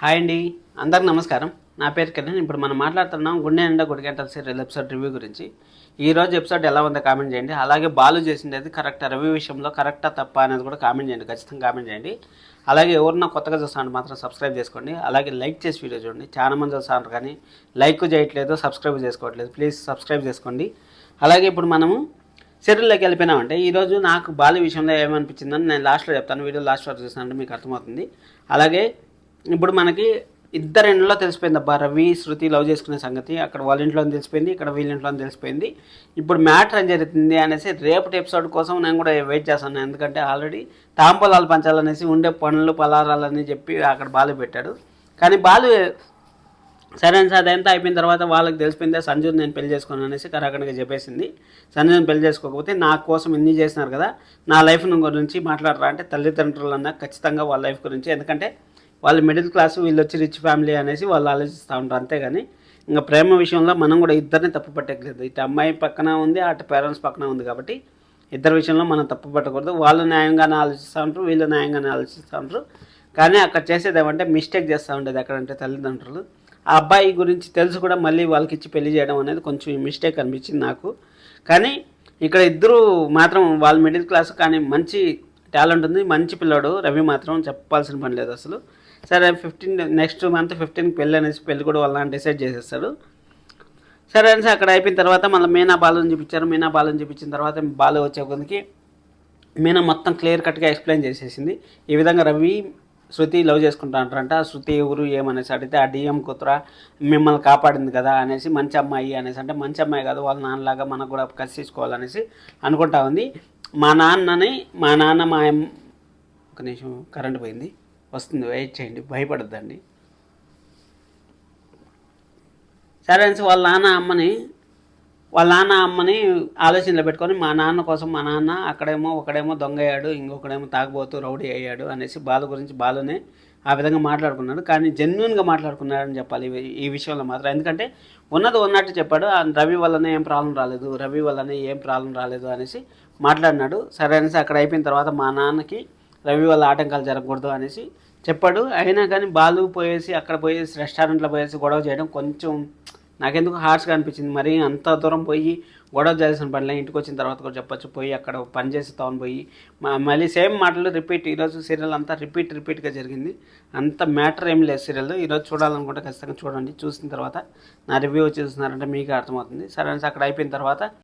Hi అండి, అందరికి నమస్కారం. నా పేరు కిరణ్. ఇప్పుడు మనం మాట్లాడుతున్నాం గుండె నిండా గుడిగంటల సీరియల్ ఎపిసోడ్ రివ్యూ గురించి. ఈరోజు ఎపిసోడ్ ఎలా ఉందో కామెంట్ చేయండి. అలాగే బాలు చేసింది కరెక్టా, రివ్యూ విషయంలో కరెక్టా తప్ప అనేది కూడా కామెంట్ చేయండి, ఖచ్చితంగా కామెంట్ చేయండి. అలాగే ఎవరన్నా కొత్తగా చూస్తాను మాత్రం సబ్స్క్రైబ్ చేసుకోండి. అలాగే లైక్ చేసి వీడియో చూడండి. చాలా మంది చూస్తారు కానీ లైక్ చేయట్లేదు, సబ్స్క్రైబ్ చేసుకోవట్లేదు. ప్లీజ్ సబ్స్క్రైబ్ చేసుకోండి. అలాగే ఇప్పుడు మనము సీరియల్లోకి వెళ్ళిపోయినామంటే ఈరోజు నాకు బాలు విషయంలో ఏమనిపించిందని నేను లాస్ట్లో చెప్తాను. వీడియో లాస్ట్ వరకు చూసినట్టు మీకు అర్థమవుతుంది. అలాగే ఇప్పుడు మనకి ఇద్దరు ఇంట్లో తెలిసిపోయింది అబ్బా, రవి శృతి లవ్ చేసుకునే సంగతి. అక్కడ వాళ్ళ ఇంట్లో తెలిసిపోయింది, ఇక్కడ వీళ్ళ ఇంట్లో తెలిసిపోయింది. ఇప్పుడు మ్యాటర్ ఏం జరుగుతుంది అనేసి రేపటి ఎపిసోడ్ కోసం నేను కూడా వెయిట్ చేస్తాను. ఎందుకంటే ఆల్రెడీ తాంపూలాలు పంచాలనేసి ఉండే పనులు పలారాలని చెప్పి అక్కడ బాలు పెట్టాడు. కానీ బాలు సరే అని సార్ అదంతా అయిపోయిన తర్వాత వాళ్ళకి తెలిసిపోయిందే సంజుని నేను పెళ్లి చేసుకోను అనేసి కరాఖండిగా చెప్పేసింది. సంజుని పెళ్లి చేసుకోకపోతే నా కోసం ఇన్ని చేసినారు కదా, నా లైఫ్ గురించి మాట్లాడరా అంటే తల్లిదండ్రులన్నా ఖచ్చితంగా వాళ్ళ లైఫ్ గురించి. ఎందుకంటే వాళ్ళు మిడిల్ క్లాస్, వీళ్ళు వచ్చి రిచ్ ఫ్యామిలీ అనేసి వాళ్ళు ఆలోచిస్తూ ఉంటారు. అంతేగాని ఇంకా ప్రేమ విషయంలో మనం కూడా ఇద్దరిని తప్పు పట్టట్లేదు. ఇటు అమ్మాయి పక్కన ఉంది, అటు పేరెంట్స్ పక్కన ఉంది. కాబట్టి ఇద్దరి విషయంలో మనం తప్పు పట్టకూడదు. వాళ్ళు న్యాయంగానే ఆలోచిస్తూ ఉంటారు, వీళ్ళు న్యాయంగానే ఆలోచిస్తూ ఉంటారు. కానీ అక్కడ చేసేది ఏమంటే మిస్టేక్ చేస్తూ ఉండేది ఎక్కడంటే తల్లిదండ్రులు. ఆ అబ్బాయి గురించి తెలుసు కూడా మళ్ళీ వాళ్ళకి ఇచ్చి పెళ్లి చేయడం అనేది కొంచెం మిస్టేక్ అనిపించింది నాకు. కానీ ఇక్కడ ఇద్దరు మాత్రం వాళ్ళు మిడిల్ క్లాస్ కానీ మంచి టాలెంట్ ఉంది, మంచి పిల్లాడు. రవి మాత్రం చెప్పాల్సిన పని లేదు అసలు. సరే నెక్స్ట్ మంత్ 15కి పెళ్ళి అనేసి పెళ్ళి కూడా వాళ్ళని డిసైడ్ చేసేస్తాడు. సరే అనేసి అక్కడ అయిపోయిన తర్వాత మళ్ళీ మీనా బాలుని చూపించారు. మీనా బాలుని చూపించిన తర్వాత బాలు వచ్చే కొద్దికి మీనా మొత్తం క్లియర్ కట్గా ఎక్స్ప్లెయిన్ చేసేసింది. ఈ విధంగా రవి శృతి లవ్ చేసుకుంటా అంటారంట. శృతి ఎవరు ఏమనేసి అడిగితే ఆ డిఎం కూతురా మిమ్మల్ని కాపాడింది కదా అనేసి, మంచి అమ్మాయి అనేసి అంటే మంచి అమ్మాయి కాదు, వాళ్ళ నాన్నలాగా మనకు కూడా కసిసుకోవాలనేసి అనుకుంటా ఉంది. మా నాన్న ఒక నిమిషం కరెంట్ పోయింది, వస్తుంది, వెయిట్ చేయండి, భయపడద్దండి. సరే అనేసి వాళ్ళ నాన్న అమ్మని ఆలోచనలో పెట్టుకొని మా నాన్న కోసం మా నాన్న ఒకడేమో దొంగ అయ్యాడు, ఇంకొకడేమో తాగుబోతూ రౌడీ అయ్యాడు అనేసి బాలు గురించి బాలునే ఆ విధంగా మాట్లాడుకున్నాడు. కానీ జెన్యున్గా మాట్లాడుకున్నాడని చెప్పాలి ఈ విషయంలో మాత్రం. ఎందుకంటే ఉన్నది ఉన్నట్టు చెప్పాడు. రవి వల్లనే ఏం ప్రాబ్లం రాలేదు అనేసి మాట్లాడినాడు. సరే అనేసి అక్కడ అయిపోయిన తర్వాత మా నాన్నకి రవి వల్ల ఆటంకాలు జరగకూడదు అనేసి చెప్పాడు. అయినా కానీ బాలు అక్కడ పోయేసి రెస్టారెంట్లో పోయేసి గొడవ చేయడం కొంచెం నాకెందుకు హార్ష్గా అనిపించింది. మరి అంత దూరం పోయి గొడవ చేయాల్సిన పనిలే, ఇంటికి వచ్చిన తర్వాత కూడా చెప్పొచ్చు, పోయి అక్కడ పని చేస్తామని పోయి మళ్ళీ సేమ్ మాటలు రిపీట్. ఈరోజు సీరియల్ అంతా రిపీట్గా జరిగింది. అంత మ్యాటర్ ఏం లేదు సీరియల్. ఈరోజు చూడాలనుకుంటే ఖచ్చితంగా చూడండి. చూసిన తర్వాత నా రివ్యూ వచ్చి చూస్తున్నారంటే మీకే అర్థమవుతుంది. సరే అక్కడ అయిపోయిన తర్వాత